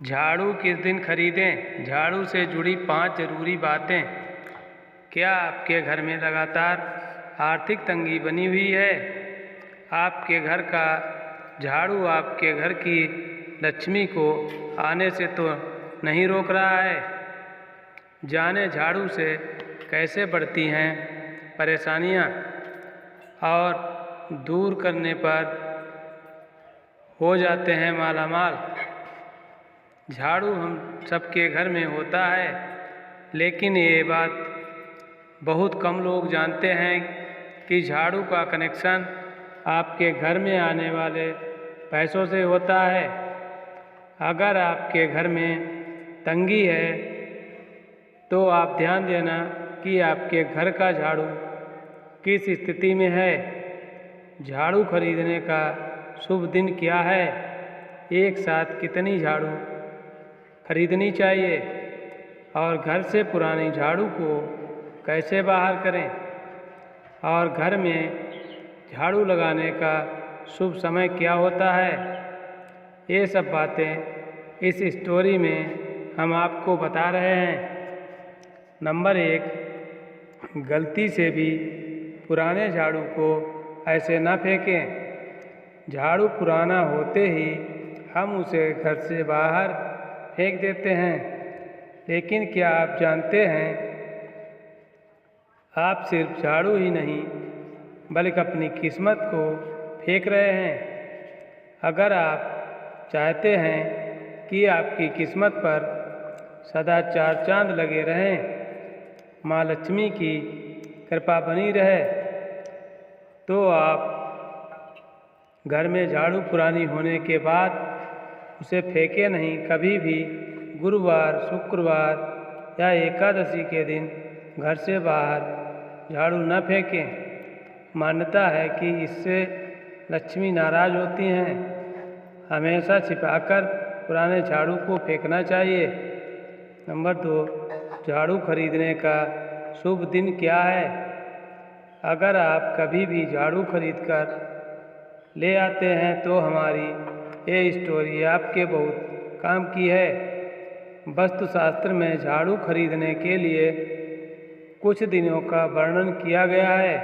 झाड़ू किस दिन खरीदें? झाड़ू से जुड़ी 5 ज़रूरी बातें। क्या आपके घर में लगातार आर्थिक तंगी बनी हुई है? आपके घर का झाड़ू आपके घर की लक्ष्मी को आने से तो नहीं रोक रहा है? जाने झाड़ू से कैसे बढ़ती हैं परेशानियां और दूर करने पर हो जाते हैं मालामाल। झाड़ू हम सबके घर में होता है, लेकिन ये बात बहुत कम लोग जानते हैं कि झाड़ू का कनेक्शन आपके घर में आने वाले पैसों से होता है। अगर आपके घर में तंगी है तो आप ध्यान देना कि आपके घर का झाड़ू किस स्थिति में है। झाड़ू खरीदने का शुभ दिन क्या है? एक साथ कितनी झाड़ू खरीदनी चाहिए और घर से पुरानी झाड़ू को कैसे बाहर करें, और घर में झाड़ू लगाने का शुभ समय क्या होता है, ये सब बातें इस स्टोरी में हम आपको बता रहे हैं। नंबर 1, गलती से भी पुराने झाड़ू को ऐसे न फेंकें। झाड़ू पुराना होते ही हम उसे घर से बाहर फेंक देते हैं, लेकिन क्या आप जानते हैं आप सिर्फ झाड़ू ही नहीं बल्कि अपनी किस्मत को फेंक रहे हैं। अगर आप चाहते हैं कि आपकी किस्मत पर सदा चार चांद लगे रहें, माँ लक्ष्मी की कृपा बनी रहे, तो आप घर में झाड़ू पुरानी होने के बाद उसे फेंके नहीं। कभी भी गुरुवार, शुक्रवार या एकादशी के दिन घर से बाहर झाड़ू न फेंकें। मान्यता है कि इससे लक्ष्मी नाराज होती हैं। हमेशा छिपाकर पुराने झाड़ू को फेंकना चाहिए। नंबर 2, झाड़ू खरीदने का शुभ दिन क्या है? अगर आप कभी भी झाड़ू खरीदकर ले आते हैं तो हमारी ये स्टोरी आपके बहुत काम की है। वास्तुशास्त्र में झाड़ू खरीदने के लिए कुछ दिनों का वर्णन किया गया है।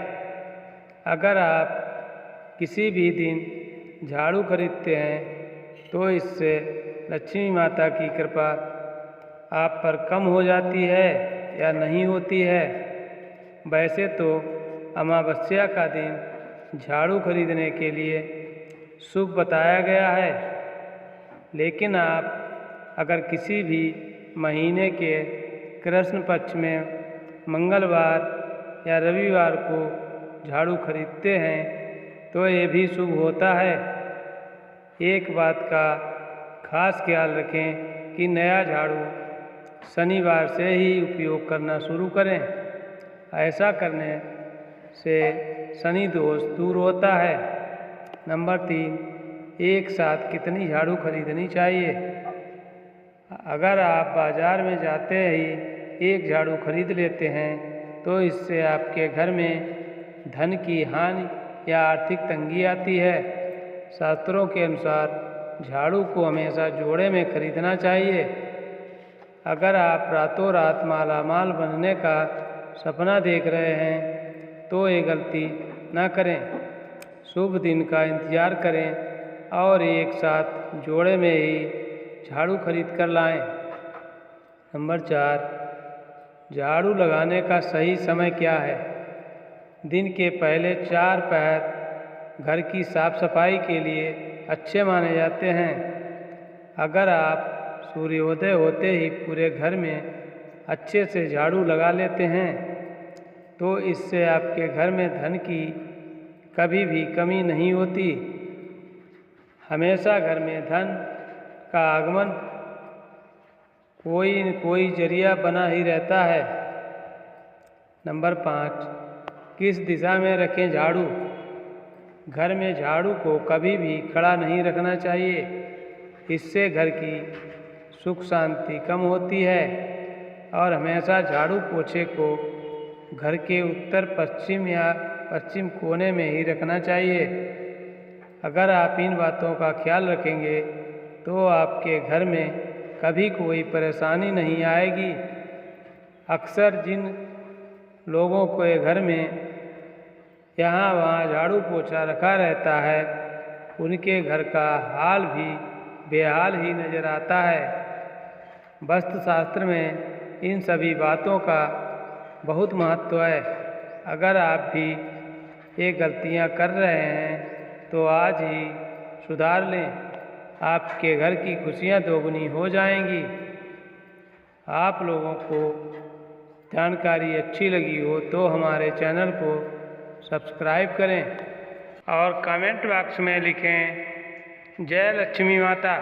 अगर आप किसी भी दिन झाड़ू खरीदते हैं तो इससे लक्ष्मी माता की कृपा आप पर कम हो जाती है या नहीं होती है। वैसे तो अमावस्या का दिन झाड़ू खरीदने के लिए शुभ बताया गया है, लेकिन आप अगर किसी भी महीने के कृष्ण पक्ष में मंगलवार या रविवार को झाड़ू खरीदते हैं तो ये भी शुभ होता है। एक बात का खास ख्याल रखें कि नया झाड़ू शनिवार से ही उपयोग करना शुरू करें। ऐसा करने से शनि दोष दूर होता है। नंबर 3, एक साथ कितनी झाड़ू खरीदनी चाहिए? अगर आप बाजार में जाते ही एक झाड़ू खरीद लेते हैं तो इससे आपके घर में धन की हानि या आर्थिक तंगी आती है। शास्त्रों के अनुसार झाड़ू को हमेशा जोड़े में खरीदना चाहिए। अगर आप रातों रात मालामाल बनने का सपना देख रहे हैं तो ये गलती न करें। शुभ दिन का इंतज़ार करें और एक साथ जोड़े में ही झाड़ू खरीद कर लाएं। नंबर 4, झाड़ू लगाने का सही समय क्या है? दिन के पहले 4 पहर घर की साफ सफाई के लिए अच्छे माने जाते हैं। अगर आप सूर्योदय होते ही पूरे घर में अच्छे से झाड़ू लगा लेते हैं तो इससे आपके घर में धन की कभी भी कमी नहीं होती। हमेशा घर में धन का आगमन कोई न कोई जरिया बना ही रहता है। नंबर 5, किस दिशा में रखें झाड़ू? घर में झाड़ू को कभी भी खड़ा नहीं रखना चाहिए। इससे घर की सुख शांति कम होती है। और हमेशा झाड़ू पोछे को घर के उत्तर पश्चिम या पश्चिम कोने में ही रखना चाहिए। अगर आप इन बातों का ख्याल रखेंगे तो आपके घर में कभी कोई परेशानी नहीं आएगी। अक्सर जिन लोगों के घर में यहाँ वहाँ झाड़ू पोछा रखा रहता है, उनके घर का हाल भी बेहाल ही नज़र आता है। वास्तु शास्त्र में इन सभी बातों का बहुत महत्व है। अगर आप भी ये गलतियाँ कर रहे हैं तो आज ही सुधार लें, आपके घर की खुशियाँ दोगुनी हो जाएंगी। आप लोगों को जानकारी अच्छी लगी हो तो हमारे चैनल को सब्सक्राइब करें और कमेंट बॉक्स में लिखें जय लक्ष्मी माता।